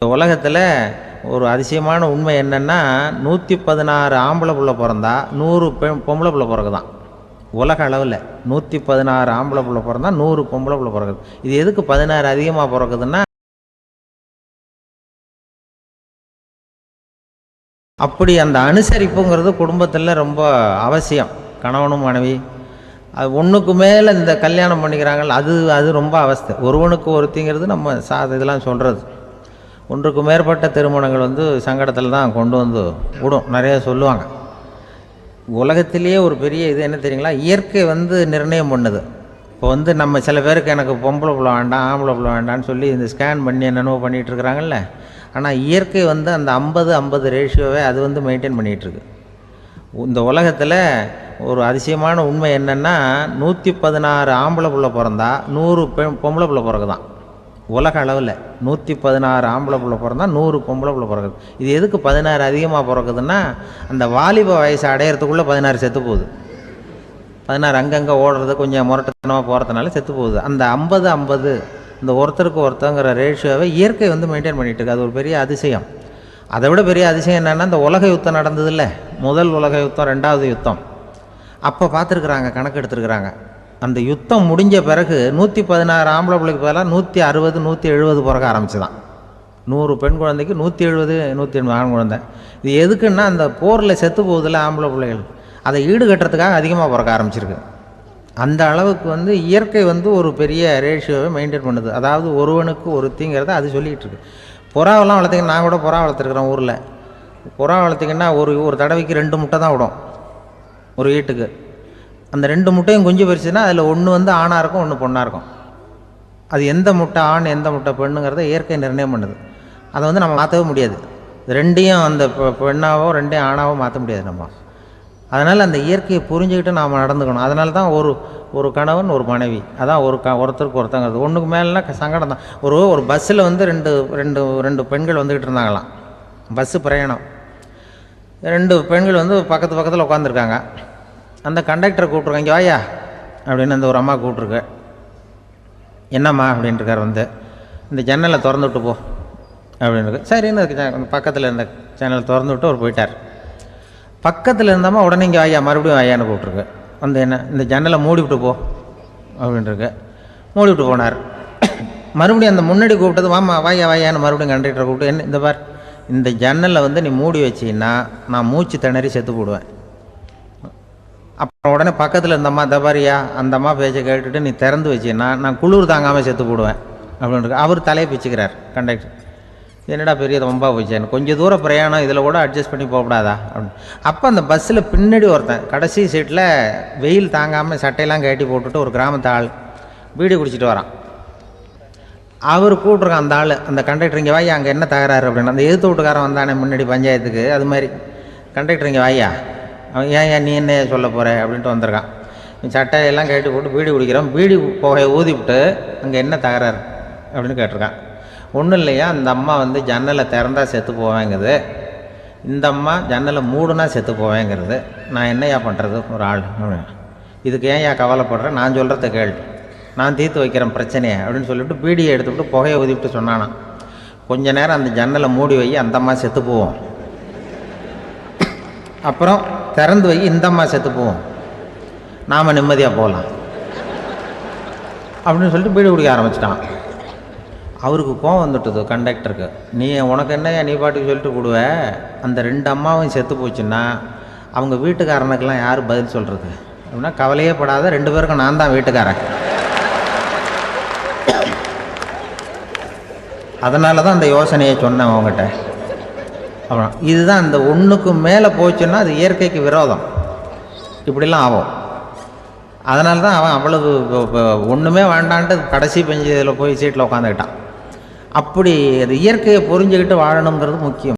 உலகத்தில் ஒரு அதிசயமான உண்மை என்னென்னா 116 ஆம்பளை புள்ள பிறந்தா 100 பொம்பளை புள்ள பிறகுதான். உலக அளவில் 116 ஆம்பளை புள்ள பிறந்தா 100 பொம்பளை புள்ள பிறகுது. இது எதுக்கு 16 அதிகமாக பிறகுதுன்னா, அப்படி அந்த அனுசரிப்புங்கிறது குடும்பத்தில் ரொம்ப அவசியம். கணவனும் மனைவி அது ஒன்றுக்கு மேலே இந்த கல்யாணம் பண்ணிக்கிறாங்கள், அது ரொம்ப அவஸ்தை. ஒருவனுக்கு ஒருத்திங்கிறது நம்ம இதெல்லாம் சொல்கிறது. ஒன்றுக்கு மேற்பட்ட திருமணங்கள் சங்கடத்தில் தான் கொண்டு வந்து விடும். நிறைய சொல்லுவாங்க. உலகத்திலேயே ஒரு பெரிய இது என்ன தெரியுங்களா, இயற்கை நிர்ணயம் பண்ணுது. இப்போ நம்ம சில பேருக்கு எனக்கு பொம்பளை புள்ள வேண்டாம் ஆம்பளை புள்ள வேண்டான்னு சொல்லி இந்த ஸ்கேன் பண்ணி என்னென்னவோ பண்ணிகிட்டு இருக்கிறாங்கல்ல. ஆனால் இயற்கை அந்த 50-50 ரேஷியோவை அது மெயின்டைன் பண்ணிகிட்ருக்கு. இந்த உலகத்தில் ஒரு அதிசயமான உண்மை என்னென்னா, 116 ஆம்பளை புள்ள பிறந்தா 100 பொம்பளை புள்ள பிறகுதான். உலக அளவில் 116 ஆம்பளை புள்ள பிறந்தா 100 பொம்பளை புள்ள பிறகுது. இது எதுக்கு 16 அதிகமாக பிறகுதுன்னா, அந்த வாலிப வயசை அடையிறதுக்குள்ளே 16 செத்து போகுது. 16 அங்கங்கே ஓடுறது கொஞ்சம் முரட்டுத்தனமாக போகிறதுனால செத்து போகுது. அந்த 50-50 இந்த ஒருத்தருக்கு ஒருத்தங்கிற ரேஷியோவை இயற்கை மெயின்டைன் பண்ணிகிட்டு இருக்கு. அது ஒரு பெரிய அதிசயம். அதை விட பெரிய அதிசயம் என்னென்னா, இந்த உலக யுத்தம் நடந்ததில்ல, முதல் உலக யுத்தம், ரெண்டாவது யுத்தம், அப்போ பார்த்துருக்குறாங்க, கணக்கு எடுத்துருக்குறாங்க. அந்த யுத்தம் முடிஞ்ச பிறகு 116 ஆம்பளை பிள்ளைக்கு பதிலாக 160 170 பிறக்க ஆரம்பிச்சுதான். 100 பெண் குழந்தைக்கு 170 180 ஆண் குழந்தை. இது எதுக்குன்னா, அந்த போரில் செத்து போகுதில்ல ஆம்பளை பிள்ளைகள், அதை ஈடுகட்டுறதுக்காக அதிகமாக பிறக்க ஆரம்பிச்சிருக்கு. அந்த அளவுக்கு இயற்கை ஒரு பெரிய ரேஷியோவை மெயின்டைன் பண்ணுது. அதாவது ஒருவனுக்கு ஒருத்திங்கிறத அது சொல்லிகிட்டு இருக்கு. புறாவெல்லாம் வளர்த்திங்கன்னா, நான் கூட புறா வளர்த்துருக்குறேன் ஊரில். புறா வளர்த்திங்கன்னா ஒரு தடவைக்கு 2 முட்டை தான் விடும் ஒரு வீட்டுக்கு. அந்த 2 முட்டையும் குஞ்சு பறிச்சுன்னா அதில் ஒன்று ஆணாக இருக்கும், ஒன்று பொண்ணாக இருக்கும். அது எந்த முட்டை ஆண் எந்த முட்டை பெண்ணுங்கிறத இயற்கை நிர்ணயம் பண்ணுது. அதை நம்ம மாற்றவே முடியாது. ரெண்டையும் அந்த பெண்ணாவோ ரெண்டையும் ஆணாவோ மாற்ற முடியாது நம்ம. அதனால் அந்த இயற்கையை புரிஞ்சுக்கிட்டு நாம் நடந்துக்கணும். அதனால தான் ஒரு கணவன் ஒரு மனைவி, அதான் ஒருத்தருக்கு ஒருத்தங்கிறது. ஒன்றுக்கு மேலேனா சங்கடம் தான். ஒரு பஸ்ஸில் ரெண்டு பெண்கள் வந்துக்கிட்டு இருந்தாங்களாம். பஸ்ஸு பிரயாணம். 2 பெண்கள் பக்கத்து பக்கத்தில் உட்காந்துருக்காங்க. அந்த கண்டக்டரை கூப்பிட்ருக்காங்க, இங்கே வாயா அப்படின்னு அந்த ஒரு அம்மா கூப்பிட்ருக்கு. என்னம்மா அப்படின்ட்டுருக்கார். இந்த ஜன்னலை திறந்து விட்டு போ அப்படின்னு. சரின்னு பக்கத்தில் இருந்த ஜன்னலை திறந்து விட்டு அவர் போயிட்டார். பக்கத்தில் இருந்தாமல் உடனே இங்கே வாயா மறுபடியும் வாயான்னு கூப்பிட்ருக்கு. என்ன இந்த ஜன்னலை மூடி விட்டு போ அப்படின்ட்டுருக்கு. மூடி விட்டு போனார். மறுபடியும் அந்த முன்னாடி கூப்பிட்டது வாமா வாயா வாயான்னு மறுபடியும் கண்டக்டரை கூப்பிட்டு, என்ன இந்த பார், இந்த ஜன்னலை நீ மூடி வச்சின்னா நான் மூச்சு திணறி செத்து போடுவேன். அப்புறம் உடனே பக்கத்தில் இருந்தம்மா தபாரியா அந்த அம்மா பேச்சை கேட்டுட்டு நீ திறந்து வச்சின்னா நான் குளிர் தாங்காமல் செத்து போடுவேன் அப்படின்ட்டு அவர் தலையை பிச்சுக்கிறார் கண்டக்டர். என்னடா பெரிய ரொம்ப போச்சேன்னு, கொஞ்சம் தூரம் பிரயாணம், இதில் கூட அட்ஜஸ்ட் பண்ணி போகக்கூடாதா அப்படின்னு. அப்போ அந்த பஸ்ஸில் பின்னாடி ஒருத்தன் கடைசி சீட்டில் வெயில் தாங்காமல் சட்டையெல்லாம் கட்டி போட்டுட்டு ஒரு கிராமத்து ஆள் பீடி குடிச்சிட்டு வரான். அவர் கூப்பிட்ருக்கான் அந்த ஆள், அந்த கண்டக்டர் இங்கே வாயா அங்கே என்ன தகராறு அப்படின்னு. அந்த எதிர்த்து வீட்டுக்காரன் வந்தானே முன்னாடி பஞ்சாயத்துக்கு, அது மாதிரி கண்டக்டர் இங்கே வாயா, அவன் ஏன் நீ என்ன சொல்ல போகிற அப்படின்ட்டு வந்திருக்கான். சட்டையெல்லாம் கட்டி போட்டு பீடி குடிக்கிறான். பீடி புகையை ஊதிவிட்டு அங்கே என்ன தகராறு அப்படின்னு கேட்டிருக்கான். ஒன்றும் இல்லையா, அந்த அம்மா ஜன்னலை திறந்தா செத்து போவேங்கிறது, இந்த அம்மா ஜன்னலை மூடுனா செத்து போவேங்கிறது. நான் என்னையா பண்ணுறது ஒரு ஆள், இதுக்கு ஏன் கவலைப்படுறேன், நான் சொல்கிறத கேள், நான் தீர்த்து வைக்கிறேன் பிரச்சனையை அப்படின்னு சொல்லிவிட்டு பீடியை எடுத்துவிட்டு புகையை ஊதிவிட்டு சொன்னானா, கொஞ்ச நேரம் அந்த ஜன்னலை மூடி வை, அந்த அம்மா செத்து போவோம், அப்புறம் திறந்து வை, இந்த அம்மா செத்து போவோம், நாம் நிம்மதியாக போகலாம் அப்படின்னு சொல்லிட்டு பீடி குடிக்க ஆரம்பிச்சிட்டான். அவருக்கு கோவம் வந்துட்டுது கண்டக்டருக்கு. உனக்கு என்னையா நீ பாட்டுக்கு சொல்லிட்டு போடுவ, அந்த 2 அம்மாவும் செத்து போச்சுன்னா அவங்க வீட்டுக்காரனுக்கெல்லாம் யார் பதில் சொல்கிறது அப்படின்னா, கவலையே படாத, 2 பேருக்கும் நான் தான் வீட்டுக்காரன். அதனால தான் அந்த யோசனையை சொன்னேன் அவங்ககிட்ட. அப்புறம் இதுதான், இந்த ஒன்றுக்கு மேலே போச்சுன்னா அது இயற்கைக்கு விரோதம், இப்படிலாம் ஆகும். அதனால தான் அவன் அவ்வளவு ஒன்றுமே வேண்டான்ட்டு கடைசி பெஞ்சு இதில் போய் சீட்டில் உட்காந்துக்கிட்டான். அப்படி அது இயற்கையை புரிஞ்சுக்கிட்டு வாழணுங்கிறது முக்கியம்.